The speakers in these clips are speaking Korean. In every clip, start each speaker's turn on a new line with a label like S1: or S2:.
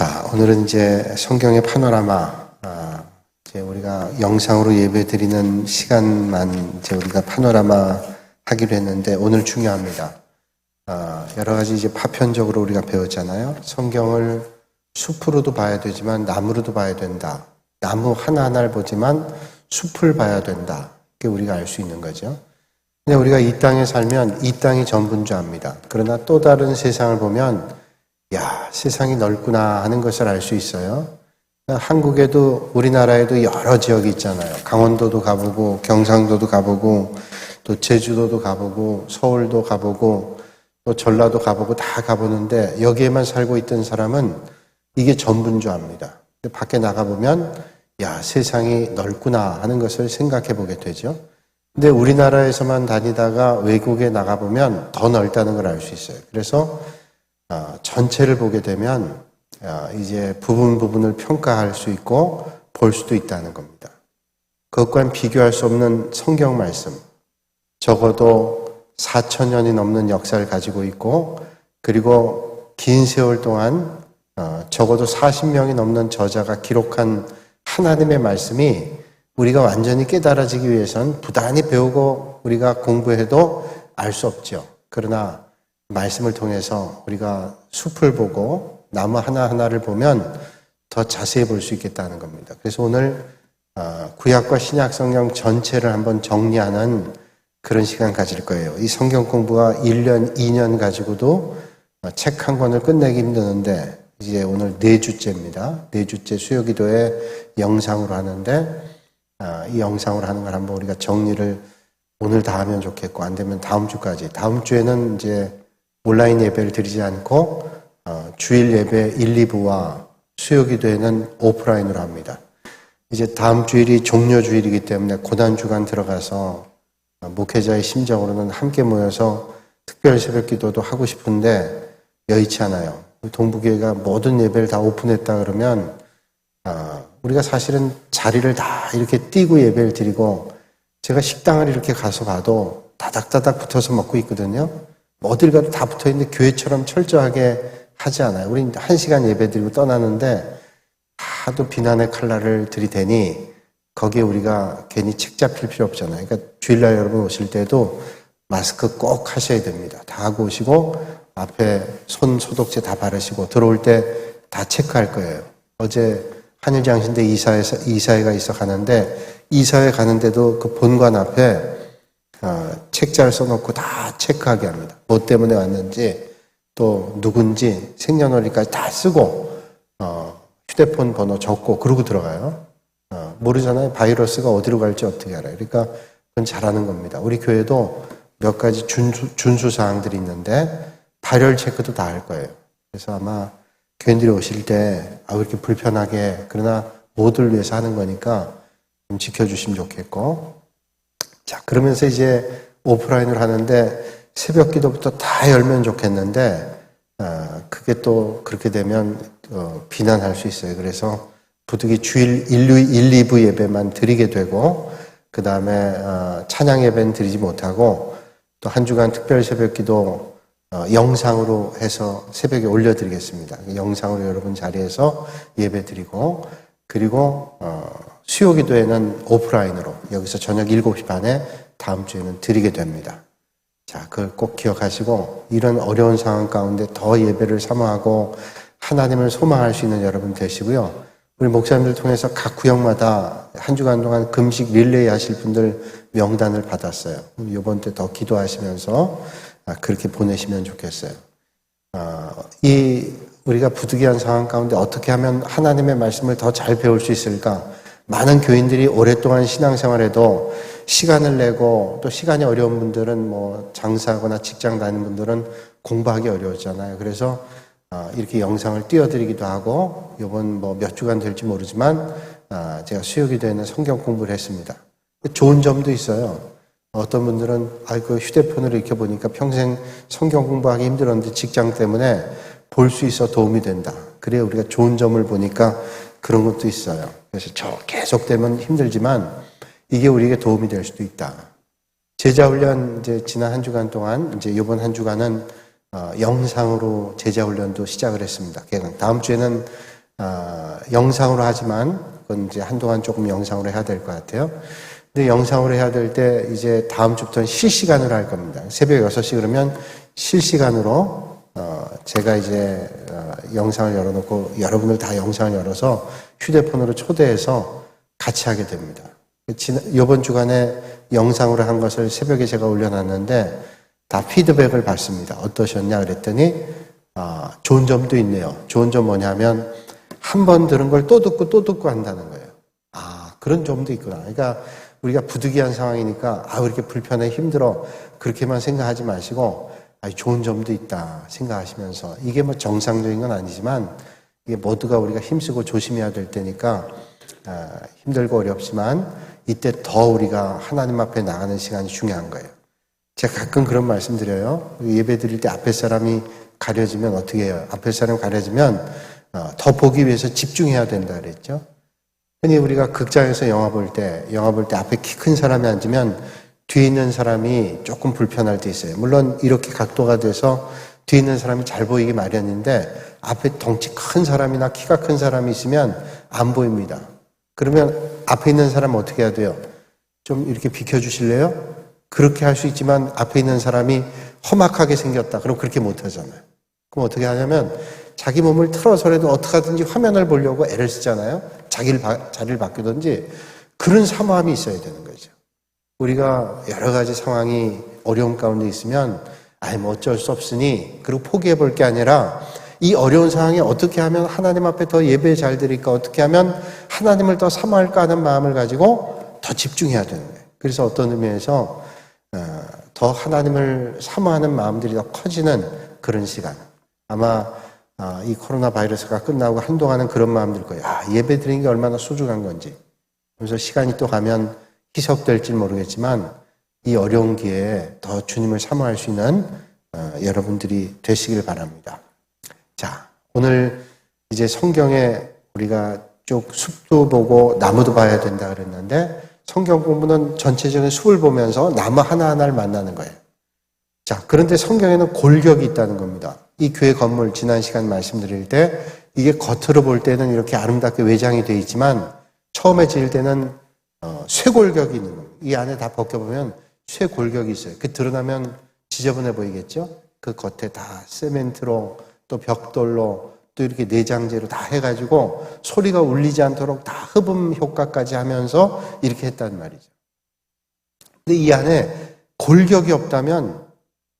S1: 자, 오늘은 이제 성경의 파노라마, 이제 우리가 영상으로 예배 드리는 시간만 이제 우리가 파노라마 하기로 했는데 오늘 중요합니다. 여러 가지 이제 파편적으로 우리가 배웠잖아요. 성경을 숲으로도 봐야 되지만 나무로도 봐야 된다. 나무 하나하나를 보지만 숲을 봐야 된다. 그게 우리가 알 수 있는 거죠. 근데 우리가 이 땅에 살면 이 땅이 전부인 줄 압니다. 그러나 또 다른 세상을 보면 야, 세상이 넓구나 하는 것을 알 수 있어요. 한국에도 우리나라에도 여러 지역이 있잖아요. 강원도도 가보고 경상도도 가보고 또 제주도도 가보고 서울도 가보고 또 전라도 가보고 다 가보는데 여기에만 살고 있던 사람은 이게 전부인 줄 압니다. 근데 밖에 나가보면 야, 세상이 넓구나 하는 것을 생각해 보게 되죠. 근데 우리나라에서만 다니다가 외국에 나가보면 더 넓다는 걸 알 수 있어요. 그래서 전체를 보게 되면 이제 부분을 평가할 수 있고 볼 수도 있다는 겁니다. 그것과는 비교할 수 없는 성경 말씀, 적어도 4,000년이 넘는 역사를 가지고 있고 그리고 긴 세월 동안 적어도 40명이 넘는 저자가 기록한 하나님의 말씀이 우리가 완전히 깨달아지기 위해선 부단히 배우고 우리가 공부해도 알 수 없죠. 그러나 말씀을 통해서 우리가 숲을 보고 나무 하나하나를 보면 더 자세히 볼 수 있겠다는 겁니다. 그래서 오늘 구약과 신약 성경 전체를 한번 정리하는 그런 시간 가질 거예요. 이 성경 공부가 1년, 2년 가지고도 책 한 권을 끝내기 힘드는데 이제 오늘 4주째입니다. 4주째 수요기도에 영상으로 하는데 이 영상으로 하는 걸 한번 우리가 정리를 오늘 다 하면 좋겠고 안 되면 다음 주까지. 다음 주에는 이제 온라인 예배를 드리지 않고 주일 예배 1, 2부와 수요기도에는 오프라인으로 합니다. 이제 다음 주일이 종료주일이기 때문에 고난주간 들어가서 목회자의 심정으로는 함께 모여서 특별 새벽기도도 하고 싶은데 여의치 않아요. 동부교회가 모든 예배를 다 오픈했다 그러면 우리가 사실은 자리를 다 이렇게 띄고 예배를 드리고 제가 식당을 이렇게 가서 봐도 다닥다닥 붙어서 먹고 있거든요. 어딜 가도 다 붙어있는데 교회처럼 철저하게 하지 않아요. 우린 1시간 예배 드리고 떠나는데 하도 비난의 칼날을 들이대니 거기에 우리가 괜히 책 잡힐 필요 없잖아요. 그러니까 주일날 여러분 오실 때도 마스크 꼭 하셔야 됩니다. 다 하고 오시고 앞에 손 소독제 다 바르시고 들어올 때 다 체크할 거예요. 어제 한일장신대 이사회가 있어 가는데 이사회 가는데도 그 본관 앞에 책자를 써놓고 다 체크하게 합니다. 뭐 때문에 왔는지 또 누군지 생년월일까지 다 쓰고 휴대폰 번호 적고 그러고 들어가요. 모르잖아요. 바이러스가 어디로 갈지 어떻게 알아요. 그러니까 그건 잘하는 겁니다. 우리 교회도 몇 가지 준수사항들이 있는데 발열 체크도 다 할 거예요. 그래서 아마 교인들이 오실 때 왜 이렇게 불편하게 그러나 모두를 위해서 하는 거니까 좀 지켜주시면 좋겠고 자, 그러면서 이제 오프라인을 하는데 새벽 기도부터 다 열면 좋겠는데, 그게 또 그렇게 되면, 비난할 수 있어요. 그래서 부득이 주일 1, 2부 예배만 드리게 되고, 그 다음에, 찬양 예배는 드리지 못하고, 또 한 주간 특별 새벽 기도, 영상으로 해서 새벽에 올려드리겠습니다. 영상으로 여러분 자리에서 예배 드리고, 그리고, 수요 기도에는 오프라인으로 여기서 저녁 7시 반에 다음 주에는 드리게 됩니다. 자, 그걸 꼭 기억하시고 이런 어려운 상황 가운데 더 예배를 사모하고 하나님을 소망할 수 있는 여러분 되시고요. 우리 목사님들 통해서 각 구역마다 한 주간 동안 금식 릴레이 하실 분들 명단을 받았어요. 이번 때 더 기도하시면서 그렇게 보내시면 좋겠어요. 우리가 부득이한 상황 가운데 어떻게 하면 하나님의 말씀을 더 잘 배울 수 있을까? 많은 교인들이 오랫동안 신앙생활에도 시간을 내고 또 시간이 어려운 분들은 뭐 장사하거나 직장 다니는 분들은 공부하기 어려웠잖아요. 그래서 이렇게 영상을 띄워드리기도 하고 이번 뭐 몇 주간 될지 모르지만 제가 수요기도에는 성경 공부를 했습니다. 좋은 점도 있어요. 어떤 분들은 그 휴대폰으로 이렇게 보니까 평생 성경 공부하기 힘들었는데 직장 때문에 볼 수 있어 도움이 된다. 그래야 우리가 좋은 점을 보니까 그런 것도 있어요. 그래서 계속되면 힘들지만 이게 우리에게 도움이 될 수도 있다. 제자훈련 이제 지난 한 주간 동안 이제 이번 한 주간은 영상으로 제자훈련도 시작을 했습니다. 다음 주에는 영상으로 하지만 그건 이제 한동안 조금 영상으로 해야 될 것 같아요. 근데 영상으로 해야 될 때 이제 다음 주부터는 실시간으로 할 겁니다. 새벽 6시 그러면 실시간으로 제가 이제 영상을 열어놓고 여러분들 다 영상을 열어서 휴대폰으로 초대해서 같이 하게 됩니다. 이번 주간에 영상으로 한 것을 새벽에 제가 올려놨는데 다 피드백을 받습니다. 어떠셨냐 그랬더니 좋은 점도 있네요. 좋은 점 뭐냐면 한 번 들은 걸 또 듣고 한다는 거예요. 그런 점도 있구나. 그러니까 우리가 부득이한 상황이니까 왜 이렇게 불편해 힘들어 그렇게만 생각하지 마시고 좋은 점도 있다 생각하시면서 이게 뭐 정상적인 건 아니지만 이게 모두가 우리가 힘쓰고 조심해야 될 때니까 힘들고 어렵지만 이때 더 우리가 하나님 앞에 나가는 시간이 중요한 거예요. 제가 가끔 그런 말씀 드려요. 예배 드릴 때 앞에 사람이 가려지면 어떻게 해요? 앞에 사람이 가려지면 더 보기 위해서 집중해야 된다 그랬죠. 흔히 우리가 극장에서 영화 볼 때 앞에 키 큰 사람이 앉으면 뒤에 있는 사람이 조금 불편할 때 있어요. 물론 이렇게 각도가 돼서 뒤에 있는 사람이 잘 보이기 마련인데 앞에 덩치 큰 사람이나 키가 큰 사람이 있으면 안 보입니다. 그러면 앞에 있는 사람은 어떻게 해야 돼요? 좀 이렇게 비켜주실래요? 그렇게 할 수 있지만 앞에 있는 사람이 험악하게 생겼다. 그럼 그렇게 못 하잖아요. 그럼 어떻게 하냐면 자기 몸을 틀어서라도 어떻게 하든지 화면을 보려고 애를 쓰잖아요. 자리를 바꾸든지 그런 사모함이 있어야 되는 거죠. 우리가 여러 가지 상황이 어려움 가운데 있으면 뭐 어쩔 수 없으니 그리고 포기해 볼 게 아니라 이 어려운 상황에 어떻게 하면 하나님 앞에 더 예배 잘 드릴까 어떻게 하면 하나님을 더 사모할까 하는 마음을 가지고 더 집중해야 되는 거예요. 그래서 어떤 의미에서 더 하나님을 사모하는 마음들이 더 커지는 그런 시간. 아마 이 코로나 바이러스가 끝나고 한동안은 그런 마음 들 거예요. 예배 드리는 게 얼마나 소중한 건지. 그래서 시간이 또 가면 희석될지 모르겠지만 이 어려운 기회에 더 주님을 사모할 수 있는 여러분들이 되시길 바랍니다. 자, 오늘 이제 성경에 우리가 쭉 숲도 보고 나무도 봐야 된다 그랬는데 성경 공부는 전체적인 숲을 보면서 나무 하나하나를 만나는 거예요. 자, 그런데 성경에는 골격이 있다는 겁니다. 이 교회 건물 지난 시간 말씀드릴 때 이게 겉으로 볼 때는 이렇게 아름답게 외장이 되어 있지만 처음에 지을 때는 쇠골격이 있는 겁니다. 이 안에 다 벗겨보면 쇠골격이 있어요. 그 드러나면 지저분해 보이겠죠? 그 겉에 다 세멘트로 또 벽돌로 또 이렇게 내장재로 다 해가지고 소리가 울리지 않도록 다 흡음 효과까지 하면서 이렇게 했단 말이죠. 근데 이 안에 골격이 없다면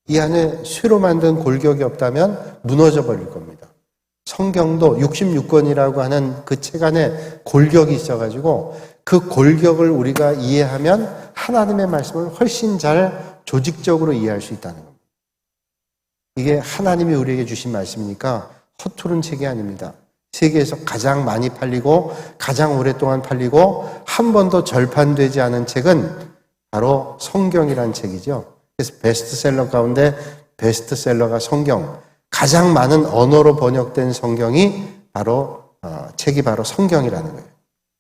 S1: 이 안에 쇠로 만든 골격이 없다면 무너져 버릴 겁니다. 성경도 66권이라고 하는 그 책 안에 골격이 있어가지고 그 골격을 우리가 이해하면 하나님의 말씀을 훨씬 잘 조직적으로 이해할 수 있다는 겁니다. 이게 하나님이 우리에게 주신 말씀이니까 허투른 책이 아닙니다. 세계에서 가장 많이 팔리고 가장 오랫동안 팔리고 한 번도 절판되지 않은 책은 바로 성경이라는 책이죠. 그래서 베스트셀러 가운데 베스트셀러가 성경, 가장 많은 언어로 번역된 성경이 바로 책이 바로 성경이라는 거예요.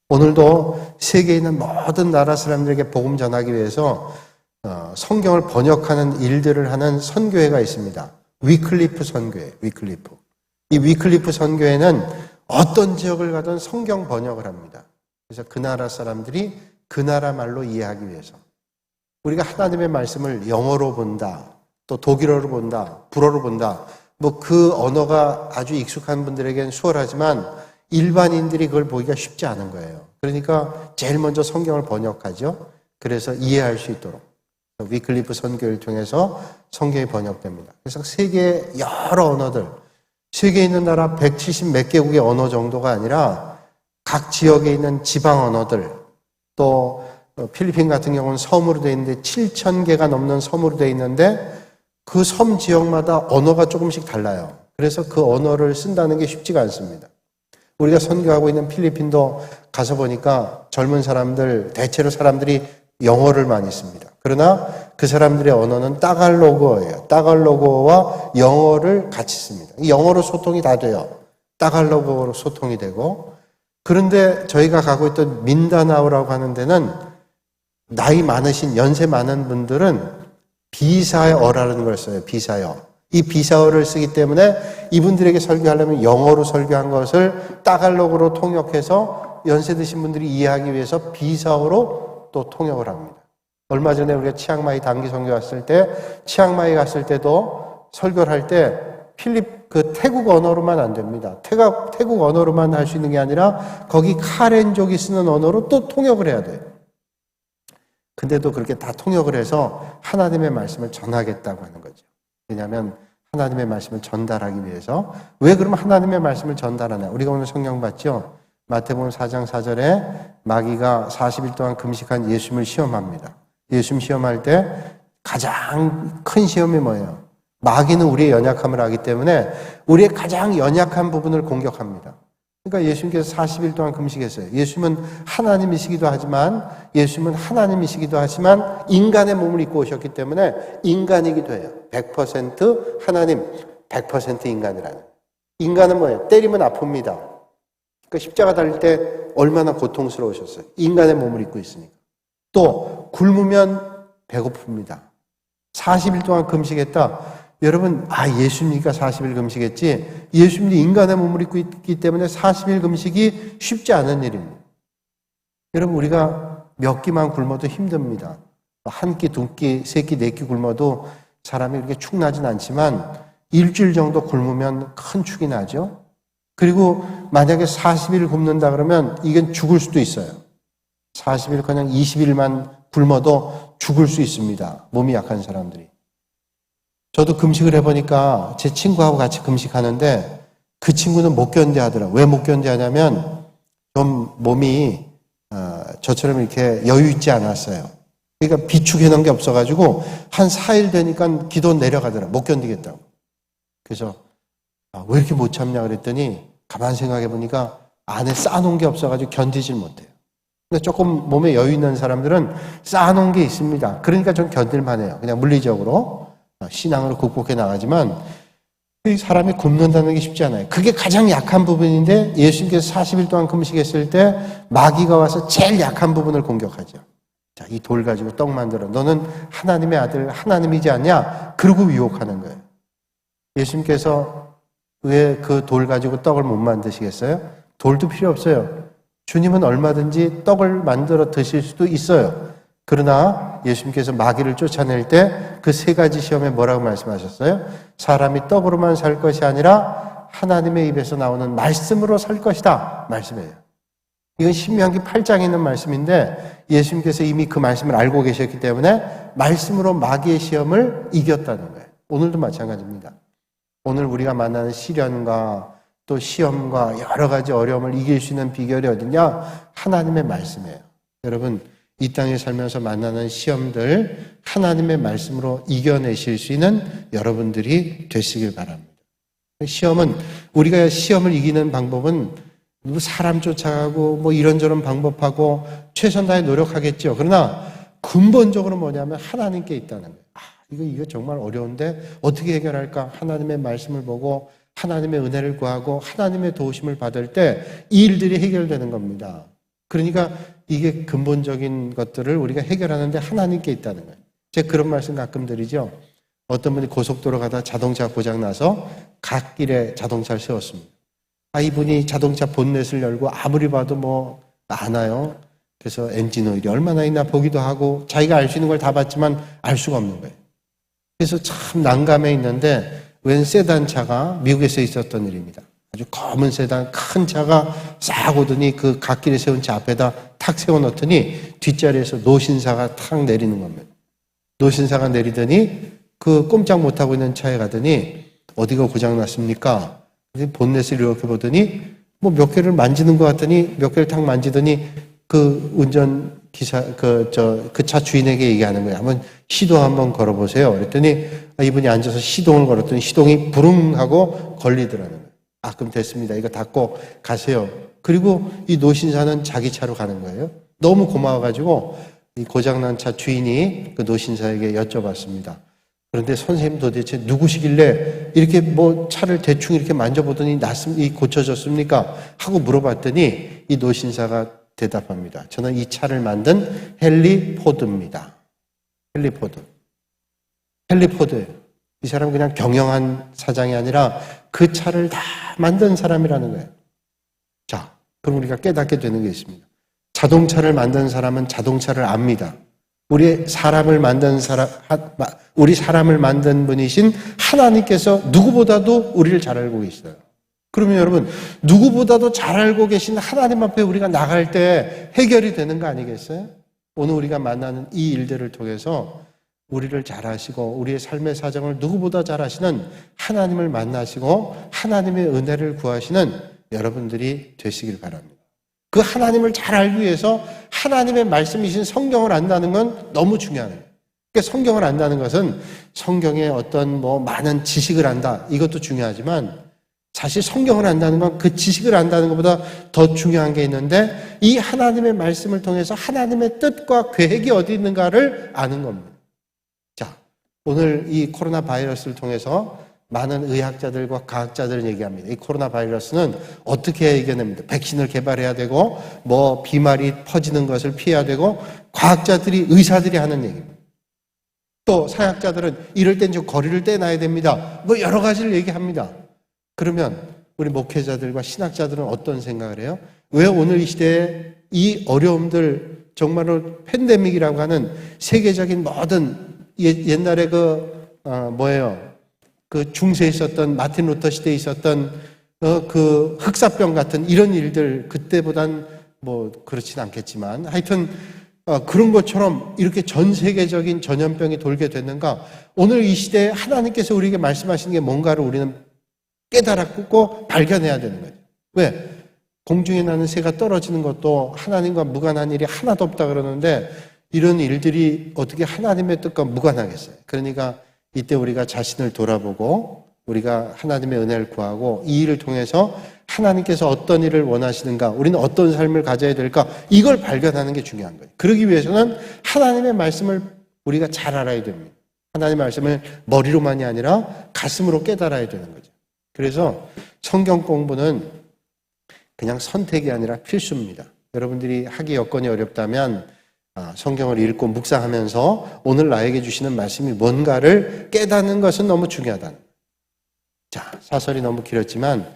S1: 오늘도 세계에 있는 모든 나라 사람들에게 복음 전하기 위해서 성경을 번역하는 일들을 하는 선교회가 있습니다. 위클리프 선교회, 위클리프. 이 위클리프 선교회는 어떤 지역을 가든 성경 번역을 합니다. 그래서 그 나라 사람들이 그 나라 말로 이해하기 위해서. 우리가 하나님의 말씀을 영어로 본다, 또 독일어로 본다, 불어로 본다. 뭐 그 언어가 아주 익숙한 분들에게는 수월하지만 일반인들이 그걸 보기가 쉽지 않은 거예요. 그러니까 제일 먼저 성경을 번역하죠. 그래서 이해할 수 있도록. 위클리프 선교를 통해서 성경이 번역됩니다. 그래서 세계의 여러 언어들, 세계에 있는 나라 170 몇 개국의 언어 정도가 아니라 각 지역에 있는 지방 언어들, 또 필리핀 같은 경우는 섬으로 되어 있는데 7,000개가 넘는 섬으로 되어 있는데 그 섬 지역마다 언어가 조금씩 달라요. 그래서 그 언어를 쓴다는 게 쉽지가 않습니다. 우리가 선교하고 있는 필리핀도 가서 보니까 젊은 사람들, 대체로 사람들이 영어를 많이 씁니다. 그러나 그 사람들의 언어는 따갈로그어예요. 따갈로그어와 영어를 같이 씁니다. 영어로 소통이 다 돼요. 따갈로그어로 소통이 되고. 그런데 저희가 가고 있던 민다나오라고 하는 데는 나이 많으신 연세 많은 분들은 비사어라는 걸 써요. 비사어. 이 비사어를 쓰기 때문에 이분들에게 설교하려면 영어로 설교한 것을 따갈록으로 통역해서 연세 드신 분들이 이해하기 위해서 비사어로 또 통역을 합니다. 얼마 전에 우리가 치앙마이 단기 선교 갔을 때, 치앙마이 갔을 때도 설교를 할 때 태국 언어로만 안 됩니다. 태국 언어로만 할 수 있는 게 아니라 거기 카렌족이 쓰는 언어로 또 통역을 해야 돼요. 근데도 그렇게 다 통역을 해서 하나님의 말씀을 전하겠다고 하는 거죠. 왜냐하면 하나님의 말씀을 전달하기 위해서. 왜 그러면 하나님의 말씀을 전달하냐? 우리가 오늘 성경 봤죠? 마태복음 4장 4절에 마귀가 40일 동안 금식한 예수님을 시험합니다. 예수님 시험할 때 가장 큰 시험이 뭐예요? 마귀는 우리의 연약함을 알기 때문에 우리의 가장 연약한 부분을 공격합니다. 그러니까 예수님께서 40일 동안 금식했어요. 예수님은 하나님이시기도 하지만 인간의 몸을 입고 오셨기 때문에 인간이기도 해요. 100% 하나님, 100% 인간이라는. 인간은 뭐예요? 때리면 아픕니다. 그러니까 십자가 달릴 때 얼마나 고통스러우셨어요. 인간의 몸을 입고 있으니까. 또 굶으면 배고픕니다. 40일 동안 금식했다. 여러분, 예수님이니까 40일 금식했지, 예수님이 인간의 몸을 입고 있기 때문에 40일 금식이 쉽지 않은 일입니다. 여러분, 우리가 몇 끼만 굶어도 힘듭니다. 한 끼, 두 끼, 세 끼, 네 끼 굶어도 사람이 그렇게 축 나진 않지만 일주일 정도 굶으면 큰 축이 나죠. 그리고 만약에 40일 굶는다 그러면 이건 죽을 수도 있어요. 40일 그냥 20일만 굶어도 죽을 수 있습니다. 몸이 약한 사람들이. 저도 금식을 해보니까 제 친구하고 같이 금식하는데 그 친구는 못 견뎌하더라고요. 왜 못 견뎌하냐면 좀 몸이 저처럼 이렇게 여유 있지 않았어요. 그러니까 비축해 놓은 게 없어가지고 한 4일 되니까 기도 내려가더라고요. 못 견디겠다고. 그래서 왜 이렇게 못 참냐 그랬더니 가만 생각해 보니까 안에 쌓아놓은 게 없어가지고 견디질 못해요. 근데 조금 몸에 여유 있는 사람들은 쌓아놓은 게 있습니다. 그러니까 좀 견딜만해요. 그냥 물리적으로. 신앙으로 극복해 나가지만 이 사람이 굶는다는 게 쉽지 않아요. 그게 가장 약한 부분인데 예수님께서 40일 동안 금식했을 때 마귀가 와서 제일 약한 부분을 공격하죠. 자, 이 돌 가지고 떡 만들어. 너는 하나님의 아들, 하나님이지 않냐? 그러고 유혹하는 거예요. 예수님께서 왜 그 돌 가지고 떡을 못 만드시겠어요? 돌도 필요 없어요. 주님은 얼마든지 떡을 만들어 드실 수도 있어요. 그러나 예수님께서 마귀를 쫓아낼 때 그 세 가지 시험에 뭐라고 말씀하셨어요? 사람이 떡으로만 살 것이 아니라 하나님의 입에서 나오는 말씀으로 살 것이다. 말씀이에요. 이건 신명기 8장에 있는 말씀인데 예수님께서 이미 그 말씀을 알고 계셨기 때문에 말씀으로 마귀의 시험을 이겼다는 거예요. 오늘도 마찬가지입니다. 오늘 우리가 만나는 시련과 또 시험과 여러 가지 어려움을 이길 수 있는 비결이 어디냐? 하나님의 말씀이에요. 여러분, 이 땅에 살면서 만나는 시험들 하나님의 말씀으로 이겨내실 수 있는 여러분들이 되시길 바랍니다. 시험은, 우리가 시험을 이기는 방법은 사람 쫓아가고 이런저런 방법하고 최선 다해 노력하겠죠. 그러나 근본적으로 뭐냐면 하나님께 있다는 거예요. 이거 정말 어려운데 어떻게 해결할까? 하나님의 말씀을 보고 하나님의 은혜를 구하고 하나님의 도우심을 받을 때 이 일들이 해결되는 겁니다. 그러니까 이게 근본적인 것들을 우리가 해결하는데 하나님께 있다는 거예요. 제가 그런 말씀 가끔 드리죠. 어떤 분이 고속도로 가다 자동차 고장 나서 갓길에 자동차를 세웠습니다. 이분이 자동차 본넷을 열고 아무리 봐도 안 와요. 그래서 엔진 오일이 얼마나 있나 보기도 하고 자기가 알 수 있는 걸 다 봤지만 알 수가 없는 거예요. 그래서 참 난감해 있는데 웬 세단 차가 미국에서 있었던 일입니다. 아주 검은 세단 큰 차가 싹 오더니 그 갓길에 세운 차 앞에다 탁 세워놓더니 뒷자리에서 노신사가 탁 내리는 겁니다. 노신사가 내리더니 그 꼼짝 못하고 있는 차에 가더니 어디가 고장났습니까? 본넷을 이렇게 보더니 몇 개를 만지는 것 같더니 몇 개를 탁 만지더니 그 운전기사, 그 차 주인에게 얘기하는 거예요. 한번 시동 한번 걸어보세요. 그랬더니 이분이 앉아서 시동을 걸었더니 시동이 부릉 하고 걸리더라는 거예요. 그럼 됐습니다. 이거 닫고 가세요. 그리고 이 노신사는 자기 차로 가는 거예요. 너무 고마워가지고 이 고장난 차 주인이 그 노신사에게 여쭤봤습니다. 그런데 선생님 도대체 누구시길래 이렇게 차를 대충 이렇게 만져보더니 고쳐졌습니까? 하고 물어봤더니 이 노신사가 대답합니다. 저는 이 차를 만든 헨리 포드입니다. 헨리 포드예요. 이 사람은 그냥 경영한 사장이 아니라 그 차를 다 만든 사람이라는 거예요. 자, 그럼 우리가 깨닫게 되는 게 있습니다. 자동차를 만든 사람은 자동차를 압니다. 우리 사람을 만든 분이신 하나님께서 누구보다도 우리를 잘 알고 계시어요. 그러면 여러분, 누구보다도 잘 알고 계신 하나님 앞에 우리가 나갈 때 해결이 되는 거 아니겠어요? 오늘 우리가 만나는 이 일들을 통해서 우리를 잘 아시고 우리의 삶의 사정을 누구보다 잘 아시는 하나님을 만나시고 하나님의 은혜를 구하시는 여러분들이 되시길 바랍니다. 그 하나님을 잘 알기 위해서 하나님의 말씀이신 성경을 안다는 건 너무 중요해요. 그러니까 성경을 안다는 것은 성경의 어떤 많은 지식을 안다, 이것도 중요하지만 사실 성경을 안다는 건 그 지식을 안다는 것보다 더 중요한 게 있는데 이 하나님의 말씀을 통해서 하나님의 뜻과 계획이 어디 있는가를 아는 겁니다. 자, 오늘 이 코로나 바이러스를 통해서 많은 의학자들과 과학자들은 얘기합니다. 이 코로나 바이러스는 어떻게 이겨냅니다. 백신을 개발해야 되고 비말이 퍼지는 것을 피해야 되고 과학자들이 의사들이 하는 얘기입니다. 또 사약자들은 이럴 땐 좀 거리를 떼놔야 됩니다. 여러 가지를 얘기합니다. 그러면 우리 목회자들과 신학자들은 어떤 생각을 해요? 왜 오늘 이 시대에 이 어려움들, 정말로 팬데믹이라고 하는 세계적인 모든 옛날에 그 중세에 있었던 마틴 루터 시대에 있었던 그 흑사병 같은 이런 일들, 그때보단 그렇진 않겠지만 하여튼 그런 것처럼 이렇게 전 세계적인 전염병이 돌게 됐는가? 오늘 이 시대에 하나님께서 우리에게 말씀하시는 게 뭔가를 우리는 깨달았고 발견해야 되는 거죠. 왜? 공중에 나는 새가 떨어지는 것도 하나님과 무관한 일이 하나도 없다 그러는데 이런 일들이 어떻게 하나님의 뜻과 무관하겠어요? 그러니까 이때 우리가 자신을 돌아보고 우리가 하나님의 은혜를 구하고 이 일을 통해서 하나님께서 어떤 일을 원하시는가, 우리는 어떤 삶을 가져야 될까, 이걸 발견하는 게 중요한 거예요. 그러기 위해서는 하나님의 말씀을 우리가 잘 알아야 됩니다. 하나님의 말씀을 머리로만이 아니라 가슴으로 깨달아야 되는 거죠. 그래서 성경 공부는 그냥 선택이 아니라 필수입니다. 여러분들이 하기 여건이 어렵다면 성경을 읽고 묵상하면서 오늘 나에게 주시는 말씀이 뭔가를 깨닫는 것은 너무 중요하다. 자, 사설이 너무 길었지만,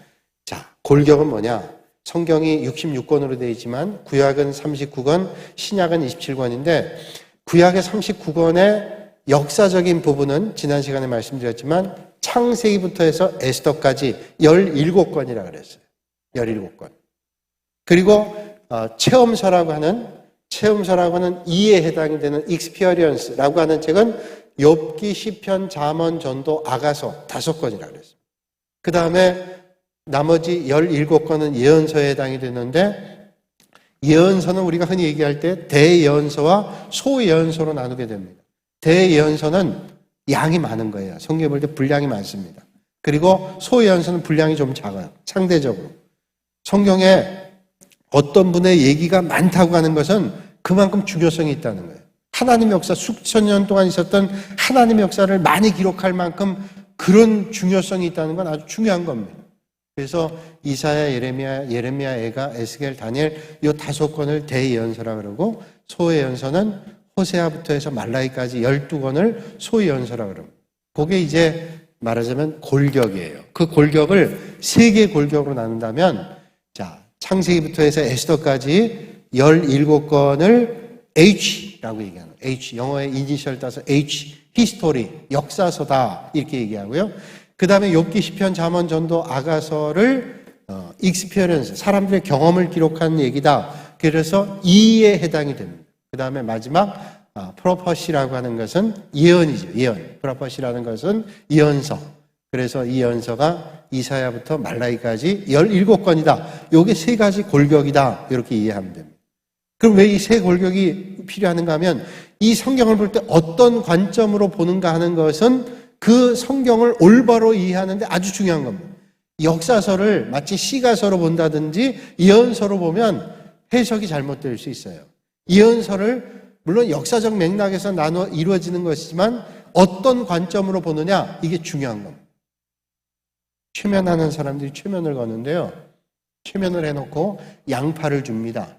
S1: 자, 골격은 뭐냐? 성경이 66권으로 되어 있지만 구약은 39권, 신약은 27권인데 구약의 39권의 역사적인 부분은 지난 시간에 말씀드렸지만 창세기부터 해서 에스더까지 17권이라고 그랬어요. 17권. 그리고 체험서라고 하는 이해에 해당이 되는 익스피어리언스라고 하는 책은 욥기, 시편, 잠언, 전도, 아가서 5권이라고 그랬어요. 그 다음에 나머지 17권은 예언서에 해당이 되는데 예언서는 우리가 흔히 얘기할 때 대예언서와 소예언서로 나누게 됩니다. 대예언서는 양이 많은 거예요. 성경에 볼 때 분량이 많습니다. 그리고 소예언서는 분량이 좀 작아요. 상대적으로. 성경에 어떤 분의 얘기가 많다고 하는 것은 그만큼 중요성이 있다는 거예요. 하나님의 역사, 수천 년 동안 있었던 하나님의 역사를 많이 기록할 만큼 그런 중요성이 있다는 건 아주 중요한 겁니다. 그래서 이사야, 예레미야, 에가, 에스겔, 다니엘 이 5권을 대예언서라 그러고 소예언서는 호세아부터 해서 말라기까지 12권을 소예언서라 그럽니다. 그게 이제 말하자면 골격이에요. 그 골격을 3개 골격으로 나눈다면 자, 창세기부터 해서 에스더까지 17권을 H라고 얘기하는 거예요. H, 영어의 이니셜 따서 H, 히스토리, 역사서다 이렇게 얘기하고요. 그 다음에 욥기, 시편, 잠언, 전도, 아가서를 익스피어런스, 사람들의 경험을 기록한 얘기다. 그래서 E에 해당이 됩니다. 그 다음에 마지막 프로퍼시라고 하는 것은 예언이죠. 예언. 프로퍼시라는 것은 예언서. 그래서 이 예언서가 이사야부터 말라기까지 17권이다. 요게 3가지 골격이다. 이렇게 이해하면 됩니다. 그럼 왜 이 3 골격이 필요한가 하면 이 성경을 볼 때 어떤 관점으로 보는가 하는 것은 그 성경을 올바로 이해하는데 아주 중요한 겁니다. 역사서를 마치 시가서로 본다든지 예언서로 보면 해석이 잘못될 수 있어요. 예언서를 물론 역사적 맥락에서 나눠 이루어지는 것이지만 어떤 관점으로 보느냐, 이게 중요한 겁니다. 최면하는 사람들이 최면을 거는데요. 최면을 해놓고 양파를 줍니다.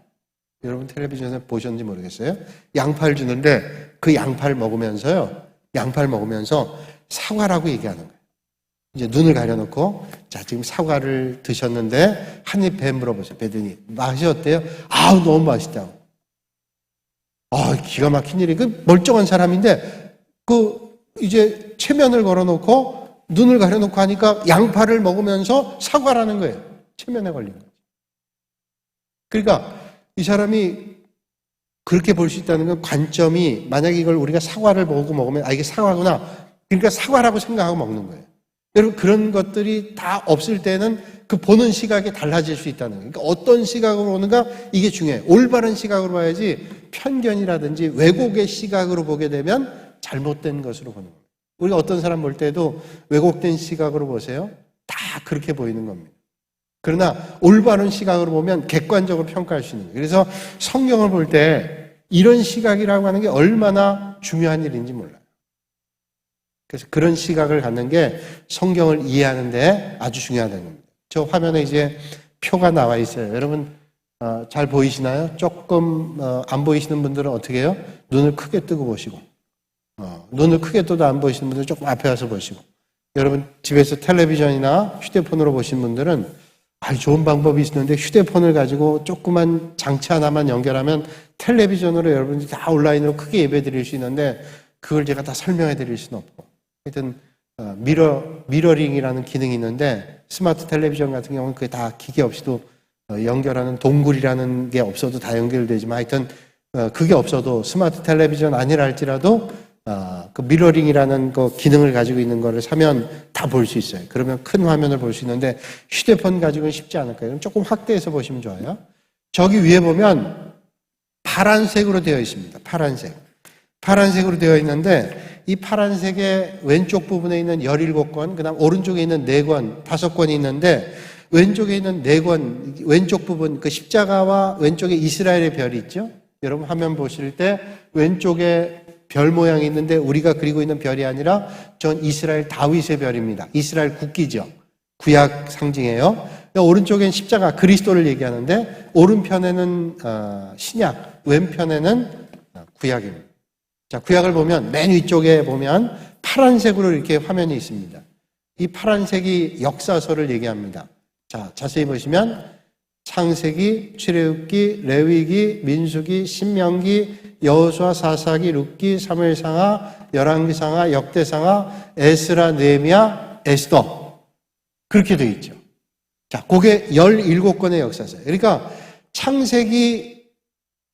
S1: 여러분 텔레비전에 보셨는지 모르겠어요. 양파를 주는데 그 양파를 먹으면서 사과라고 얘기하는 거예요. 이제 눈을 가려놓고, 자, 지금 사과를 드셨는데, 한 입 베물어 보세요. 배더니, 맛이 어때요? 아우, 너무 맛있다고. 기가 막힌 일이, 그 멀쩡한 사람인데, 이제 체면을 걸어놓고, 눈을 가려놓고 하니까 양파를 먹으면서 사과라는 거예요. 체면에 걸린 거죠. 그러니까, 이 사람이 그렇게 볼 수 있다는 건 관점이, 만약에 이걸 우리가 사과를 보고 먹으면, 이게 사과구나. 그러니까 사과라고 생각하고 먹는 거예요. 여러분, 그런 것들이 다 없을 때는 그 보는 시각이 달라질 수 있다는 거예요. 그러니까 어떤 시각으로 보는가, 이게 중요해요. 올바른 시각으로 봐야지 편견이라든지 왜곡의 시각으로 보게 되면 잘못된 것으로 보는 거예요. 우리가 어떤 사람 볼 때도 왜곡된 시각으로 보세요. 다 그렇게 보이는 겁니다. 그러나 올바른 시각으로 보면 객관적으로 평가할 수 있는 거예요. 그래서 성경을 볼 때 이런 시각이라고 하는 게 얼마나 중요한 일인지 몰라요. 그래서 그런 시각을 갖는 게 성경을 이해하는 데 아주 중요하다는 겁니다. 저 화면에 이제 표가 나와 있어요. 여러분 잘 보이시나요? 조금 안 보이시는 분들은 어떻게 해요? 눈을 크게 뜨고 보시고, 눈을 크게 떠도 안 보이시는 분들은 조금 앞에 와서 보시고, 여러분 집에서 텔레비전이나 휴대폰으로 보신 분들은 좋은 방법이 있는데 휴대폰을 가지고 조그만 장치 하나만 연결하면 텔레비전으로 여러분이 다 온라인으로 크게 예배 드릴 수 있는데, 그걸 제가 다 설명해 드릴 수는 없고, 하여튼 미러링이라는 기능이 있는데, 스마트 텔레비전 같은 경우는 그게 다 기계 없이도 연결하는 동굴이라는 게 없어도 다 연결되지만, 하여튼 그게 없어도 스마트 텔레비전 아니라 할지라도 그 미러링이라는 그 기능을 가지고 있는 거를 사면 다 볼 수 있어요. 그러면 큰 화면을 볼 수 있는데 휴대폰 가지고는 쉽지 않을 거예요. 그럼 조금 확대해서 보시면 좋아요. 저기 위에 보면 파란색으로 되어 있습니다. 파란색으로 되어 있는데, 이 파란색의 왼쪽 부분에 있는 17권, 그 다음 오른쪽에 있는 4권, 5권이 있는데, 왼쪽에 있는 4권, 왼쪽 부분, 그 십자가와 왼쪽에 이스라엘의 별이 있죠? 여러분 화면 보실 때 왼쪽에 별 모양이 있는데 우리가 그리고 있는 별이 아니라 전 이스라엘 다윗의 별입니다. 이스라엘 국기죠. 구약 상징이에요. 오른쪽엔 십자가, 그리스도를 얘기하는데, 오른편에는 신약, 왼편에는 구약입니다. 자, 구약을 보면 맨 위쪽에 보면 파란색으로 이렇게 화면이 있습니다. 이 파란색이 역사서를 얘기합니다. 자, 자세히 보시면 창세기, 출애굽기, 레위기, 민수기, 신명기, 여호수아, 사사기, 룻기, 사무엘상하, 열왕기상하, 역대상하, 에스라, 느헤미야, 에스더, 그렇게 되어 있죠. 자, 그게 17권의 역사서예요. 그러니까 창세기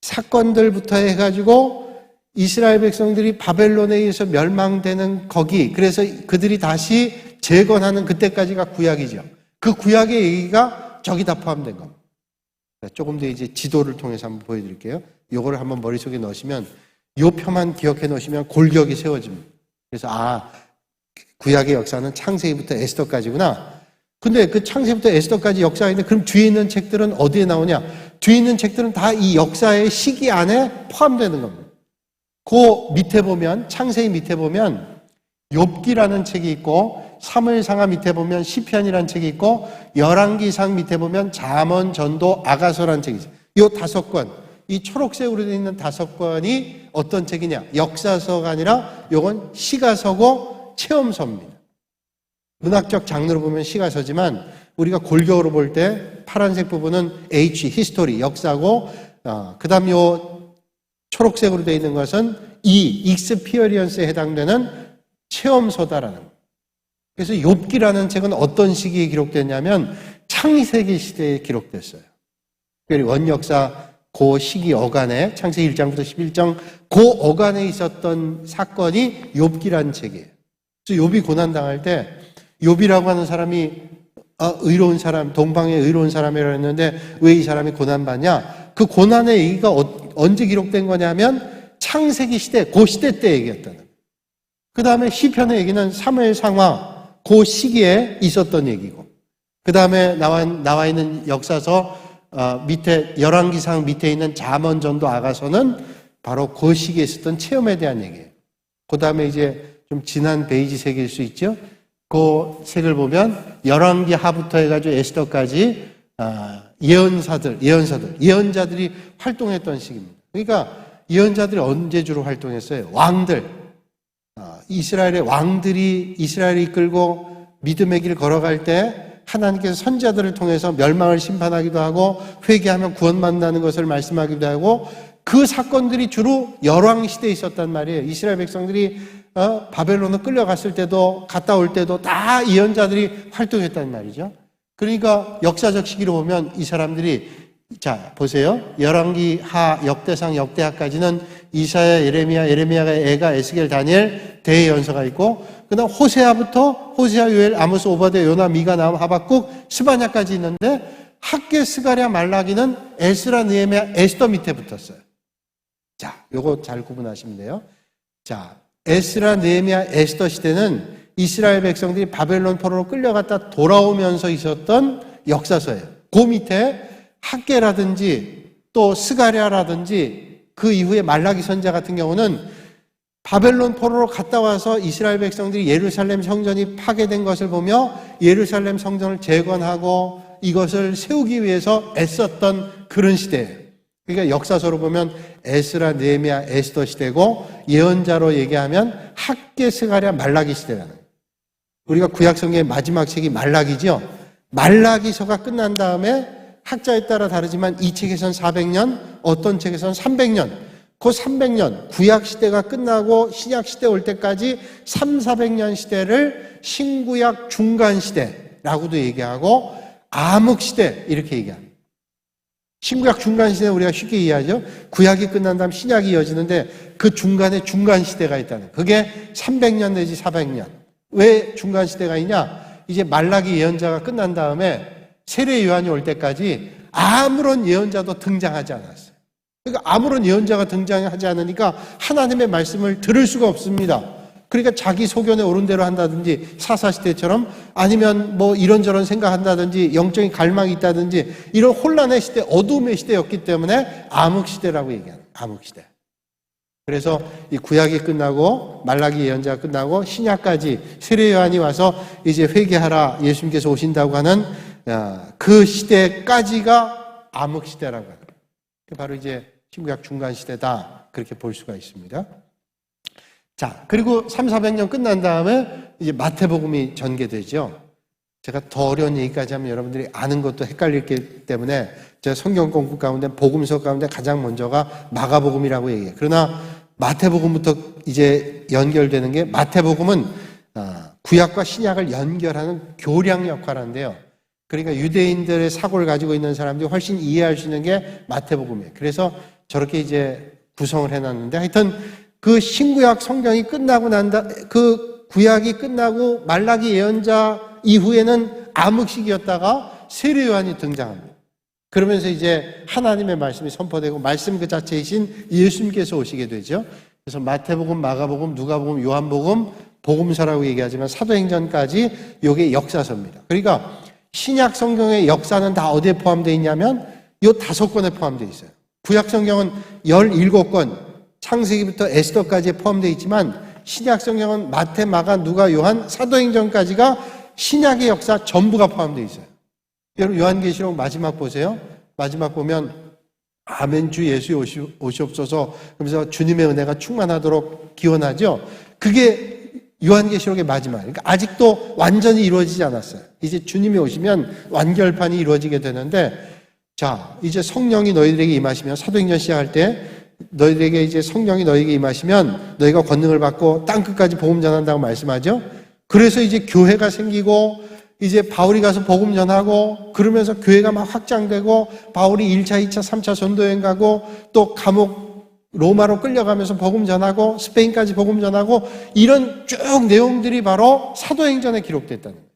S1: 사건들부터 해가지고 이스라엘 백성들이 바벨론에 의해서 멸망되는 거기, 그래서 그들이 다시 재건하는 그때까지가 구약이죠. 그 구약의 얘기가 저기다 포함된 겁니다. 조금 더 이제 지도를 통해서 한번 보여드릴게요. 요거를 한번 머릿속에 넣으시면, 요 표만 기억해 놓으시면 골격이 세워집니다. 그래서 구약의 역사는 창세기부터 에스더까지구나. 근데 그 창세기부터 에스더까지 역사가 있는데, 그럼 뒤에 있는 책들은 어디에 나오냐? 뒤에 있는 책들은 다 이 역사의 시기 안에 포함되는 겁니다. 그 밑에 보면, 창세기 밑에 보면 욥기라는 책이 있고, 사무엘상하 밑에 보면 시편이라는 책이 있고, 열왕기상 밑에 보면 잠언, 전도, 아가서라는 책이 있어요. 요 5권, 이 초록색으로 되어 있는 5권이 어떤 책이냐? 역사서가 아니라 요건 시가서고 체험서입니다. 문학적 장르로 보면 시가서지만 우리가 골격으로 볼 때 파란색 부분은 H, 히스토리, 역사고, 그 다음 요 초록색으로 되어 있는 것은 익스피어리언스에 해당되는 체험서다라는 거예요. 그래서 욥기라는 책은 어떤 시기에 기록됐냐면 창세기 시대에 기록됐어요. 원역사 그 시기 어간에, 창세기 1장부터 11장 그 어간에 있었던 사건이 욥기라는 책이에요. 그래서 욥이 고난당할 때, 욥이라고 하는 사람이 의로운 사람, 동방의 의로운 사람이라고 했는데 왜 이 사람이 고난받냐? 그 고난의 얘기가 언제 기록된 거냐면 창세기 시대, 그 시대 때 얘기했다는 거예요. 그 다음에 시편의 얘기는 사무엘상하, 그 시기에 있었던 얘기고, 그 다음에 나와 있는 역사서 밑에 열왕기상 밑에 있는 잠언, 전도, 아가서는 바로 그 시기에 있었던 체험에 대한 얘기예요. 그 다음에 이제 좀 진한 베이지색일 수 있죠. 그 색을 보면 열왕기 하부터 해가지고 에스더까지 예언자들이 활동했던 시기입니다. 그러니까 예언자들이 언제 주로 활동했어요? 왕들, 이스라엘의 왕들이 이스라엘을 이끌고 믿음의 길 걸어갈 때 하나님께서 선지자들을 통해서 멸망을 심판하기도 하고 회개하면 구원받는다는 것을 말씀하기도 하고 그 사건들이 주로 열왕 시대에 있었단 말이에요. 이스라엘 백성들이 바벨론으로 끌려갔을 때도 갔다 올 때도 다 예언자들이 활동했단 말이죠. 그러니까 역사적 시기로 보면 이 사람들이 자 보세요. 열왕기 하 역대상 역대하까지는 이사야 예레미야가 에가 에스겔 다니엘 대연서가 있고 그다음 호세아부터 호세아 요엘 아모스 오바댜 요나 미가 나움 하박국 스바냐까지 있는데 학개 스가랴 말라기는 에스라 느헤미야 에스더 밑에 붙었어요. 자, 요거 잘 구분하시면 돼요. 자, 에스라 느헤미야 에스더 시대는 이스라엘 백성들이 바벨론 포로로 끌려갔다 돌아오면서 있었던 역사서예요. 그 밑에 학개라든지 또 스가랴라든지 그 이후에 말라기 선지자 같은 경우는 바벨론 포로로 갔다 와서 이스라엘 백성들이 예루살렘 성전이 파괴된 것을 보며 예루살렘 성전을 재건하고 이것을 세우기 위해서 애썼던 그런 시대예요. 그러니까 역사서로 보면 에스라, 느헤미야, 에스더 시대고 예언자로 얘기하면 학개, 스가랴, 말라기 시대라는 거예요. 우리가 구약성경의 마지막 책이 말라기죠. 말라기서가 끝난 다음에 학자에 따라 다르지만 이 책에선 400년, 어떤 책에선 300년, 그 300년, 구약 시대가 끝나고 신약 시대 올 때까지 300~400년 시대를 신구약 중간 시대라고도 얘기하고 암흑 시대 이렇게 얘기합니다. 신구약 중간 시대는 우리가 쉽게 이해하죠. 구약이 끝난 다음 신약이 이어지는데 그 중간에 중간 시대가 있다는 거예요. 그게 300년 내지 400년. 왜 중간 시대가 있냐? 이제 말라기 예언자가 끝난 다음에 세례 요한이 올 때까지 아무런 예언자도 등장하지 않았어요. 그러니까 아무런 예언자가 등장하지 않으니까 하나님의 말씀을 들을 수가 없습니다. 그러니까 자기 소견에 옳은 대로 한다든지 사사시대처럼 아니면 뭐 이런저런 생각한다든지 영적인 갈망이 있다든지 이런 혼란의 시대, 어두움의 시대였기 때문에 암흑시대라고 얘기하는 암흑시대. 그래서 이 구약이 끝나고 말라기 예언자가 끝나고 신약까지 세례 요한이 와서 이제 회개하라 예수님께서 오신다고 하는 그 시대까지가 암흑시대라고 합니다. 바로 이제 신구약 중간 시대다 그렇게 볼 수가 있습니다. 자, 그리고 300~400년 끝난 다음에 이제 마태복음이 전개되죠. 제가 더 어려운 얘기까지 하면 여러분들이 아는 것도 헷갈리기 때문에 제가 성경 공부 가운데 복음서 가운데 가장 먼저가 마가복음이라고 얘기해요. 그러나 마태복음부터 이제 연결되는 게 마태복음은 구약과 신약을 연결하는 교량 역할을 하는데요. 그러니까 유대인들의 사고를 가지고 있는 사람들이 훨씬 이해할 수 있는 게 마태복음이에요. 그래서 저렇게 이제 구성을 해놨는데 하여튼 그 신구약 성경이 끝나고 그 구약이 끝나고 말라기 예언자 이후에는 암흑시기였다가 세례 요한이 등장합니다. 그러면서 이제 하나님의 말씀이 선포되고 말씀 그 자체이신 예수님께서 오시게 되죠. 그래서 마태복음, 마가복음, 누가복음, 요한복음, 복음서라고 얘기하지만 사도행전까지 이게 역사서입니다. 그러니까 신약 성경의 역사는 다 어디에 포함되어 있냐면 이 5권에 포함되어 있어요. 구약 성경은 17권, 창세기부터 에스더까지에 포함되어 있지만 신약 성경은 마태, 마가, 누가, 요한, 사도행전까지가 신약의 역사 전부가 포함되어 있어요. 여러분 요한계시록 마지막 보세요. 마지막 보면 아멘 주 예수 오시옵소서 그러면서 주님의 은혜가 충만하도록 기원하죠. 그게 요한계시록의 마지막. 그러니까 아직도 완전히 이루어지지 않았어요. 이제 주님이 오시면 완결판이 이루어지게 되는데 자, 이제 성령이 너희들에게 임하시면 사도행전 시작할 때 너희들에게 이제 성령이 너희에게 임하시면 너희가 권능을 받고 땅끝까지 복음 전한다고 말씀하죠. 그래서 이제 교회가 생기고 이제 바울이 가서 복음 전하고 그러면서 교회가 막 확장되고 바울이 1차, 2차, 3차 전도여행 가고 또 감옥 로마로 끌려가면서 복음 전하고 스페인까지 복음 전하고 이런 쭉 내용들이 바로 사도행전에 기록됐다는 거예요.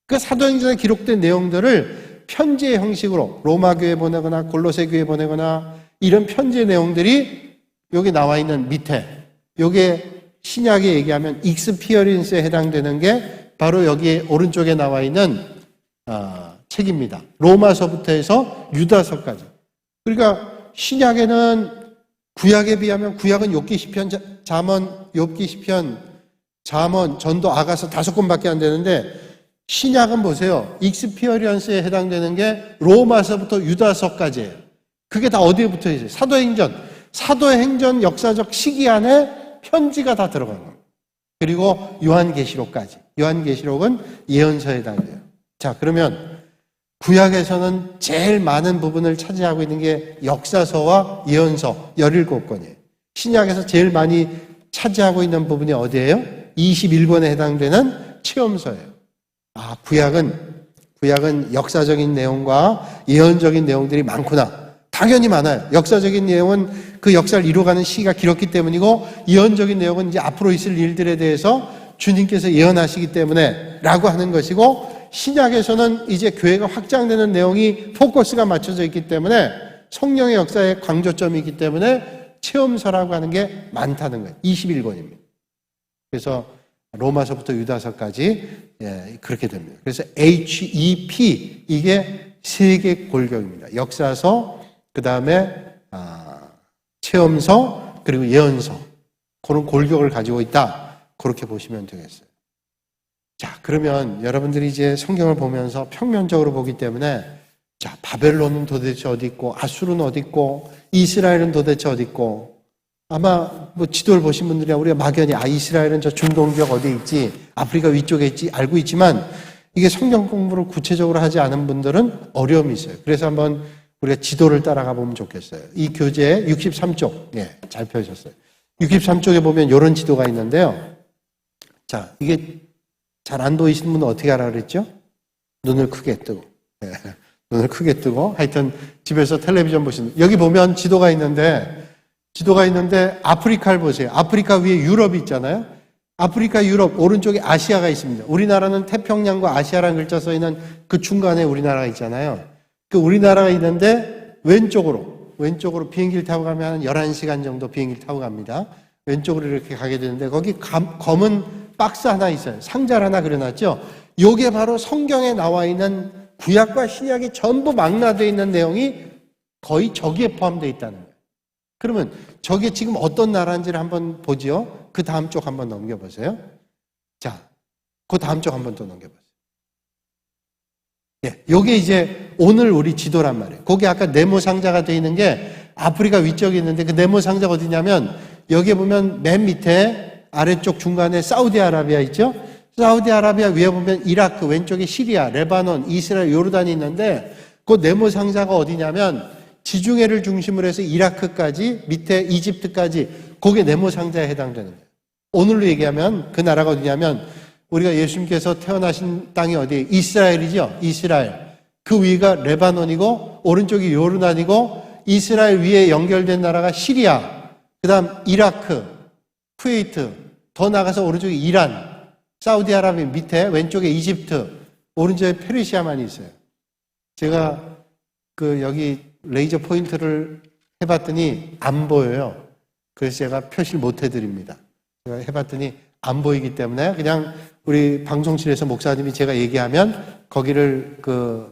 S1: 그 사도행전에 기록된 내용들을 편지의 형식으로 로마 교회 보내거나 골로새 교회 보내거나 이런 편지의 내용들이 여기 나와 있는 밑에 요게 신약에 얘기하면 익스피어리언스에 해당되는 게 바로 여기 오른쪽에 나와 있는 책입니다. 로마서부터 해서 유다서까지. 그러니까 신약에는 구약에 비하면 구약은 욥기 시편, 잠언, 욥기 시편, 잠언, 전도, 아가서 5권밖에 안 되는데 신약은 보세요. 익스피어리언스에 해당되는 게 로마서부터 유다서까지예요. 그게 다 어디에 붙어 있어요? 사도행전. 사도행전 역사적 시기 안에 편지가 다 들어간 겁니다. 그리고 요한계시록까지. 요한계시록은 예언서에 해당돼요. 자, 그러면 구약에서는 제일 많은 부분을 차지하고 있는 게 역사서와 예언서 17권이에요. 신약에서 제일 많이 차지하고 있는 부분이 어디예요? 21권에 해당되는 체험서예요. 아, 구약은 역사적인 내용과 예언적인 내용들이 많구나. 당연히 많아요. 역사적인 내용은 그 역사를 이루어가는 시기가 길었기 때문이고, 예언적인 내용은 이제 앞으로 있을 일들에 대해서 주님께서 예언하시기 때문에 라고 하는 것이고, 신약에서는 이제 교회가 확장되는 내용이 포커스가 맞춰져 있기 때문에 성령의 역사에 강조점이 있기 때문에 체험서라고 하는 게 많다는 거예요. 21권입니다. 그래서 로마서부터 유다서까지 그렇게 됩니다. 그래서 HEP 이게 세 개 골격입니다. 역사서, 그 다음에 체험서, 그리고 예언서. 그런 골격을 가지고 있다. 그렇게 보시면 되겠어요. 자, 그러면 여러분들이 이제 성경을 보면서 평면적으로 보기 때문에, 자, 바벨론은 도대체 어디 있고, 아수르는 어디 있고, 이스라엘은 도대체 어디 있고, 아마 뭐 지도를 보신 분들이 우리가 막연히 이스라엘은 저 중동 지역 어디에 있지, 아프리카 위쪽에 있지 알고 있지만, 이게 성경 공부를 구체적으로 하지 않은 분들은 어려움이 있어요. 그래서 한번 우리가 지도를 따라가 보면 좋겠어요. 이 교재 63쪽, 잘 펴주셨어요. 63쪽에 보면 이런 지도가 있는데요. 자, 이게 잘 안 보이시는 분은 어떻게 하라 그랬죠? 눈을 크게 뜨고. 눈을 크게 뜨고. 하여튼 집에서 텔레비전 보시는. 여기 보면 지도가 있는데 아프리카를 보세요. 아프리카 위에 유럽이 있잖아요. 아프리카, 유럽, 오른쪽에 아시아가 있습니다. 우리나라는 태평양과 아시아라는 글자 써 있는 그 중간에 우리나라가 있잖아요. 그 우리나라가 있는데 왼쪽으로 비행기를 타고 가면 한 11시간 정도 비행기를 타고 갑니다. 왼쪽으로 이렇게 가게 되는데 거기 검은 박스 하나 있어요. 상자를 하나 그려놨죠. 요게 바로 성경에 나와 있는 구약과 신약이 전부 망라되어 있는 내용이 거의 저기에 포함되어 있다는 거예요. 그러면 저게 지금 어떤 나라인지를 한번 보죠. 그 다음 쪽 한번 넘겨보세요. 자, 그 다음 쪽 한번 또 넘겨보세요. 요게 이제 오늘 우리 지도란 말이에요. 거기 아까 네모 상자가 되어 있는 게 아프리카 위쪽에 있는데 그 네모 상자가 어디냐면 여기에 보면 맨 밑에 아래쪽 중간에 사우디아라비아 있죠? 사우디아라비아 위에 보면 이라크, 왼쪽에 시리아, 레바논, 이스라엘, 요르단이 있는데 그 네모 상자가 어디냐면 지중해를 중심으로 해서 이라크까지 밑에 이집트까지 그게 네모 상자에 해당되는 거예요. 오늘로 얘기하면 그 나라가 어디냐면 우리가 예수님께서 태어나신 땅이 어디예요? 이스라엘이죠? 이스라엘. 그 위가 레바논이고 오른쪽이 요르단이고 이스라엘 위에 연결된 나라가 시리아, 그 다음 이라크, 쿠웨이트, 더 나가서 오른쪽에 이란, 사우디아라비아 밑에 왼쪽에 이집트, 오른쪽에 페르시아만 있어요. 제가 여기 레이저 포인트를 해봤더니 안 보여요. 그래서 제가 표시를 못 해드립니다. 제가 해봤더니 안 보이기 때문에 그냥 우리 방송실에서 목사님이 제가 얘기하면 거기를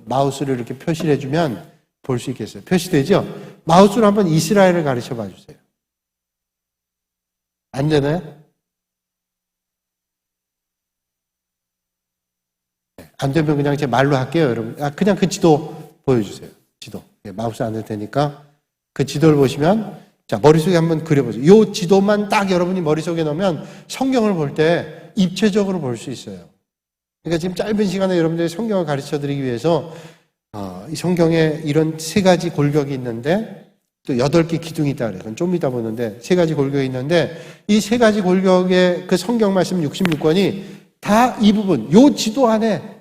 S1: 마우스를 이렇게 표시를 해주면 볼 수 있겠어요. 표시되죠? 마우스로 한번 이스라엘을 가르쳐 봐 주세요. 안 되나요? 안 되면 그냥 제 말로 할게요, 여러분. 그냥 그 지도 보여주세요. 지도. 마우스 안 될 테니까. 그 지도를 보시면, 자, 머릿속에 한번 그려보세요. 이 지도만 딱 여러분이 머릿속에 넣으면 성경을 볼 때 입체적으로 볼 수 있어요. 그러니까 지금 짧은 시간에 여러분들이 성경을 가르쳐 드리기 위해서, 이 성경에 이런 세 가지 골격이 있는데, 또 8개 기둥이 있다 그래요. 좀 이따 보는데, 세 가지 골격이 있는데, 이 세 가지 골격의 그 성경 말씀 66권이 다 이 부분, 요 지도 안에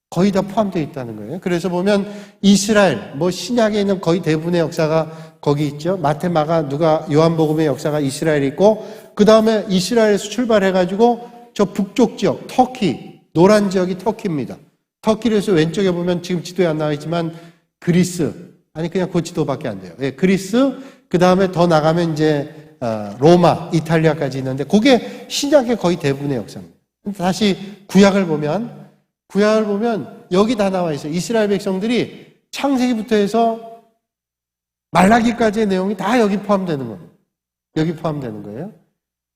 S1: 거의 다 포함되어 있다는 거예요. 그래서 보면 이스라엘, 신약에 있는 거의 대부분의 역사가 거기 있죠. 마태, 마가, 누가, 요한복음의 역사가 이스라엘에 있고, 그 다음에 이스라엘에서 출발해가지고 저 북쪽 지역, 터키, 노란 지역이 터키입니다. 터키를 해서 왼쪽에 보면 지금 지도에 안 나와 있지만 그리스, 아니 그냥 그 지도밖에 안 돼요. 그리스, 그 다음에 더 나가면 이제 로마, 이탈리아까지 있는데 그게 신약의 거의 대부분의 역사입니다. 다시 구약을 보면 여기 다 나와 있어요. 이스라엘 백성들이 창세기부터 해서 말라기까지의 내용이 다 여기 포함되는 겁니다. 여기 포함되는 거예요.